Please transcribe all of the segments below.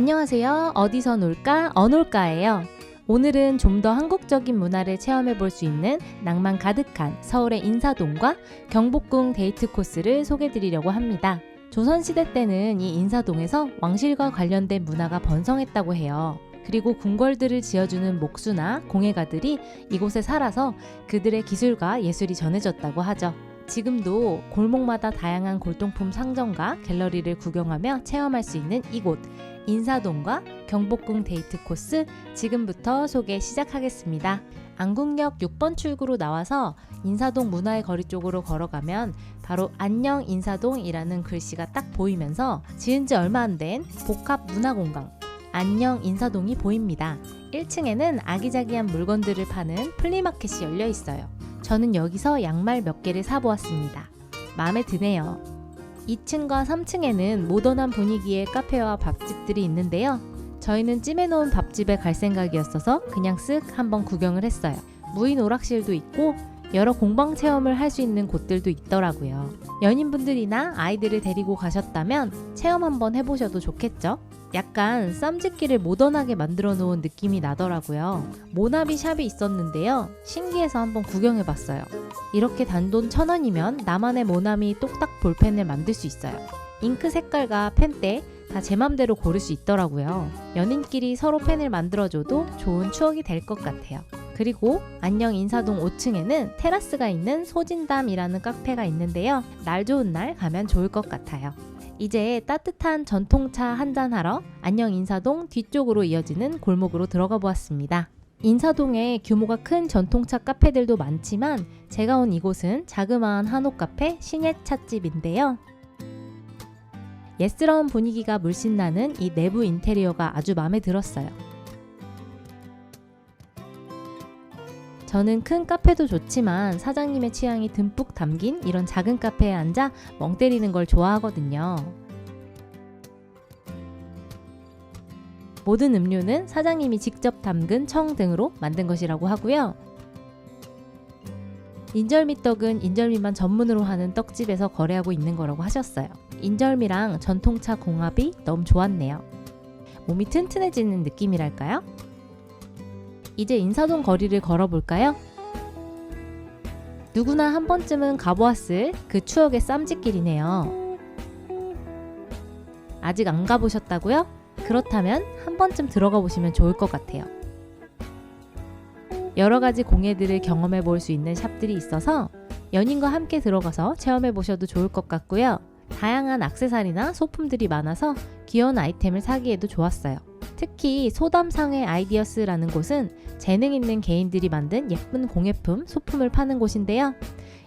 안녕하세요. 어디서 놀까? 어놀까예요. 오늘은 좀 더 한국적인 문화를 체험해 볼 수 있는 낭만 가득한 서울의 인사동과 경복궁 데이트 코스를 소개해 드리려고 합니다. 조선시대 때는 이 인사동에서 왕실과 관련된 문화가 번성했다고 해요. 그리고 궁궐들을 지어주는 목수나 공예가들이 이곳에 살아서 그들의 기술과 예술이 전해졌다고 하죠. 지금도 골목마다 다양한 골동품 상점과 갤러리를 구경하며 체험할 수 있는 이곳 인사동과 경복궁 데이트 코스 지금부터 소개 시작하겠습니다. 안국역 6번 출구로 나와서 인사동 문화의 거리 쪽으로 걸어가면 바로 안녕 인사동이라는 글씨가 딱 보이면서 지은 지 얼마 안 된 복합 문화공간 안녕 인사동이 보입니다. 1층에는 아기자기한 물건들을 파는 플리마켓이 열려 있어요. 저는 여기서 양말 몇 개를 사보았습니다. 마음에 드네요. 2층과 3층에는 모던한 분위기의 카페와 밥집들이 있는데요. 저희는 찜해놓은 밥집에 갈 생각이었어서 그냥 쓱 한번 구경을 했어요. 무인 오락실도 있고 여러 공방 체험을 할 수 있는 곳들도 있더라고요. 연인분들이나 아이들을 데리고 가셨다면 체험 한번 해보셔도 좋겠죠? 약간 쌈짓기를 모던하게 만들어 놓은 느낌이 나더라고요. 모나미 샵이 있었는데요. 신기해서 한번 구경해봤어요. 이렇게 단돈 1,000원이면 나만의 모나미 똑딱 볼펜을 만들 수 있어요. 잉크 색깔과 펜대 다 제 맘대로 고를 수 있더라고요. 연인끼리 서로 펜을 만들어줘도 좋은 추억이 될 것 같아요. 그리고 안녕 인사동 5층에는 테라스가 있는 소진담이라는 카페가 있는데요. 날 좋은 날 가면 좋을 것 같아요. 이제 따뜻한 전통차 한잔하러 안녕 인사동 뒤쪽으로 이어지는 골목으로 들어가 보았습니다. 인사동에 규모가 큰 전통차 카페들도 많지만 제가 온 이곳은 자그마한 한옥 카페 신예찻집인데요. 옛스러운 분위기가 물씬 나는 이 내부 인테리어가 아주 마음에 들었어요. 저는 큰 카페도 좋지만 사장님의 취향이 듬뿍 담긴 이런 작은 카페에 앉아 멍 때리는 걸 좋아하거든요. 모든 음료는 사장님이 직접 담근 청 등으로 만든 것이라고 하고요. 인절미떡은 인절미만 전문으로 하는 떡집에서 거래하고 있는 거라고 하셨어요. 인절미랑 전통차 궁합이 너무 좋았네요. 몸이 튼튼해지는 느낌이랄까요? 이제 인사동 거리를 걸어볼까요? 누구나 한 번쯤은 가보았을 그 추억의 쌈짓길이네요. 아직 안 가보셨다고요? 그렇다면 한 번쯤 들어가 보시면 좋을 것 같아요. 여러 가지 공예들을 경험해 볼 수 있는 샵들이 있어서 연인과 함께 들어가서 체험해 보셔도 좋을 것 같고요. 다양한 액세서리나 소품들이 많아서 귀여운 아이템을 사기에도 좋았어요. 특히 소담상회 아이디어스라는 곳은 재능 있는 개인들이 만든 예쁜 공예품, 소품을 파는 곳인데요.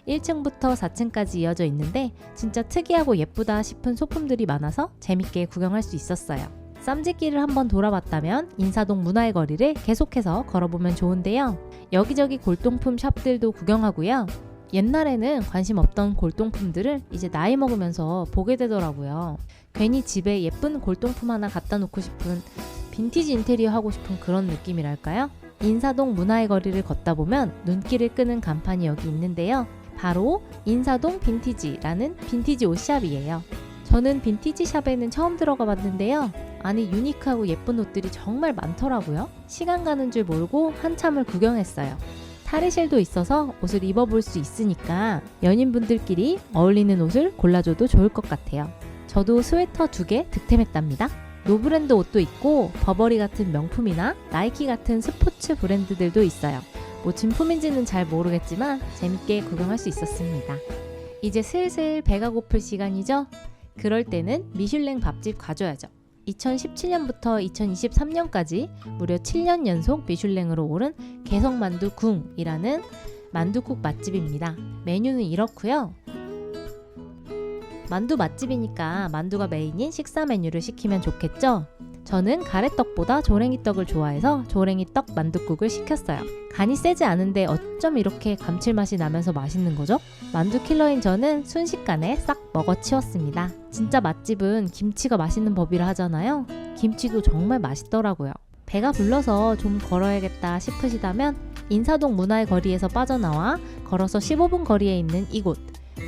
1층부터 4층까지 이어져 있는데 진짜 특이하고 예쁘다 싶은 소품들이 많아서 재밌게 구경할 수 있었어요. 쌈짓길을 한번 돌아봤다면 인사동 문화의 거리를 계속해서 걸어보면 좋은데요. 여기저기 골동품 샵들도 구경하고요. 옛날에는 관심 없던 골동품들을 이제 나이 먹으면서 보게 되더라고요. 괜히 집에 예쁜 골동품 하나 갖다 놓고 싶은 빈티지 인테리어 하고 싶은 그런 느낌이랄까요? 인사동 문화의 거리를 걷다 보면 눈길을 끄는 간판이 여기 있는데요. 바로 인사동 빈티지라는 빈티지 옷샵이에요. 저는 빈티지 샵에는 처음 들어가 봤는데요. 안에 유니크하고 예쁜 옷들이 정말 많더라고요. 시간 가는 줄 모르고 한참을 구경했어요. 탈의실도 있어서 옷을 입어볼 수 있으니까 연인분들끼리 어울리는 옷을 골라줘도 좋을 것 같아요. 저도 스웨터 2개 득템했답니다. 노브랜드 옷도 있고 버버리 같은 명품이나 나이키 같은 스포츠 브랜드들도 있어요. 뭐 진품인지는 잘 모르겠지만 재밌게 구경할 수 있었습니다. 이제 슬슬 배가 고플 시간이죠? 그럴 때는 미슐랭 밥집 가줘야죠. 2017년부터 2023년까지 무려 7년 연속 미슐랭으로 오른 개성만두 궁이라는 만두국 맛집입니다. 메뉴는 이렇고요. 만두 맛집이니까 만두가 메인인 식사 메뉴를 시키면 좋겠죠? 저는 가래떡보다 조랭이 떡을 좋아해서 조랭이 떡 만두국을 시켰어요. 간이 세지 않은데 어쩜 이렇게 감칠맛이 나면서 맛있는 거죠? 만두 킬러인 저는 순식간에 싹 먹어치웠습니다. 진짜 맛집은 김치가 맛있는 법이라 하잖아요. 김치도 정말 맛있더라고요. 배가 불러서 좀 걸어야겠다 싶으시다면 인사동 문화의 거리에서 빠져나와 걸어서 15분 거리에 있는 이곳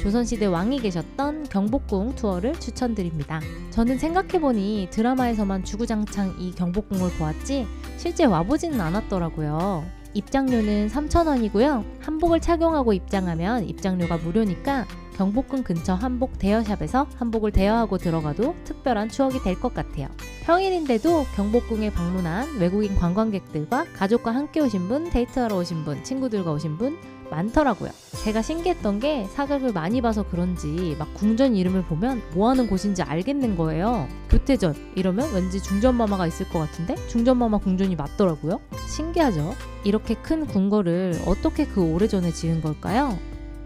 조선시대 왕이 계셨던 경복궁 투어를 추천드립니다. 저는 생각해보니 드라마에서만 주구장창 이 경복궁을 보았지 실제 와보지는 않았더라고요. 입장료는 3,000원이고요. 한복을 착용하고 입장하면 입장료가 무료니까 경복궁 근처 한복 대여샵에서 한복을 대여하고 들어가도 특별한 추억이 될 것 같아요. 평일인데도 경복궁에 방문한 외국인 관광객들과 가족과 함께 오신 분, 데이트하러 오신 분, 친구들과 오신 분 많더라고요. 제가 신기했던 게 사극을 많이 봐서 그런지 막 궁전 이름을 보면 뭐 하는 곳인지 알겠는 거예요. 교태전 이러면 왠지 중전마마가 있을 것 같은데 중전마마 궁전이 맞더라고요. 신기하죠? 이렇게 큰 궁궐을 어떻게 그 오래전에 지은 걸까요?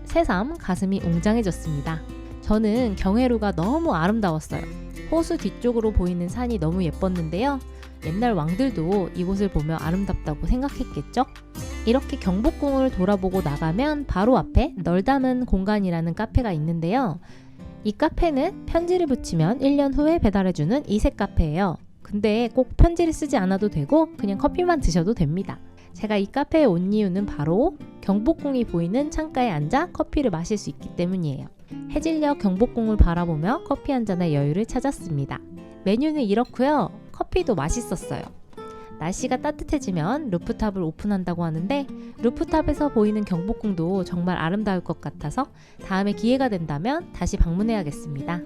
새삼 가슴이 웅장해졌습니다. 저는 경회루가 너무 아름다웠어요. 호수 뒤쪽으로 보이는 산이 너무 예뻤는데요. 옛날 왕들도 이곳을 보며 아름답다고 생각했겠죠? 이렇게 경복궁을 돌아보고 나가면 바로 앞에 널 담은 공간이라는 카페가 있는데요. 이 카페는 편지를 붙이면 1년 후에 배달해주는 이색 카페예요. 근데 꼭 편지를 쓰지 않아도 되고 그냥 커피만 드셔도 됩니다. 제가 이 카페에 온 이유는 바로 경복궁이 보이는 창가에 앉아 커피를 마실 수 있기 때문이에요. 해질녘 경복궁을 바라보며 커피 한 잔의 여유를 찾았습니다. 메뉴는 이렇고요. 커피도 맛있었어요. 날씨가 따뜻해지면 루프탑을 오픈한다고 하는데 루프탑에서 보이는 경복궁도 정말 아름다울 것 같아서 다음에 기회가 된다면 다시 방문해야겠습니다.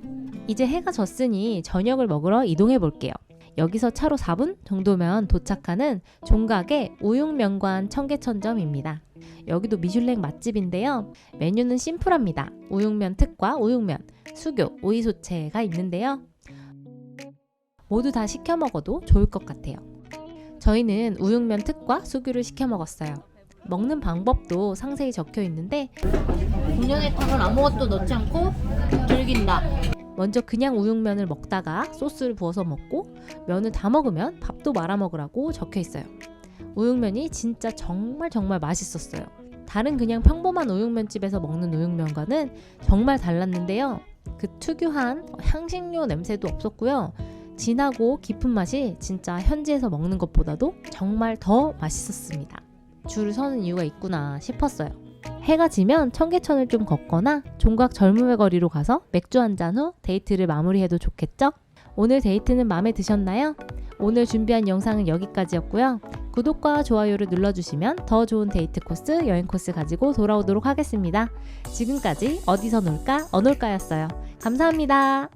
이제 해가 졌으니 저녁을 먹으러 이동해 볼게요. 여기서 차로 4분 정도면 도착하는 종각의 우육면관 청계천점입니다. 여기도 미슐랭 맛집인데요. 메뉴는 심플합니다. 우육면 특과 우육면, 수교, 오이소채가 있는데요. 모두 다 시켜 먹어도 좋을 것 같아요. 저희는 우육면 특과 수교를 시켜 먹었어요. 먹는 방법도 상세히 적혀 있는데 국련회탕을 아무것도 넣지 않고 즐긴다. 먼저 그냥 우육면을 먹다가 소스를 부어서 먹고 면을 다 먹으면 밥도 말아 먹으라고 적혀 있어요. 우육면이 진짜 정말 맛있었어요. 다른 그냥 평범한 우육면집에서 먹는 우육면과는 정말 달랐는데요. 그 특유한 향신료 냄새도 없었고요. 진하고 깊은 맛이 진짜 현지에서 먹는 것보다도 정말 더 맛있었습니다. 줄을 서는 이유가 있구나 싶었어요. 해가 지면 청계천을 좀 걷거나 종각 젊음의 거리로 가서 맥주 한잔 후 데이트를 마무리해도 좋겠죠? 오늘 데이트는 마음에 드셨나요? 오늘 준비한 영상은 여기까지였고요. 구독과 좋아요를 눌러주시면 더 좋은 데이트 코스, 여행 코스 가지고 돌아오도록 하겠습니다. 지금까지 어디서 놀까? 어놀까였어요. 감사합니다.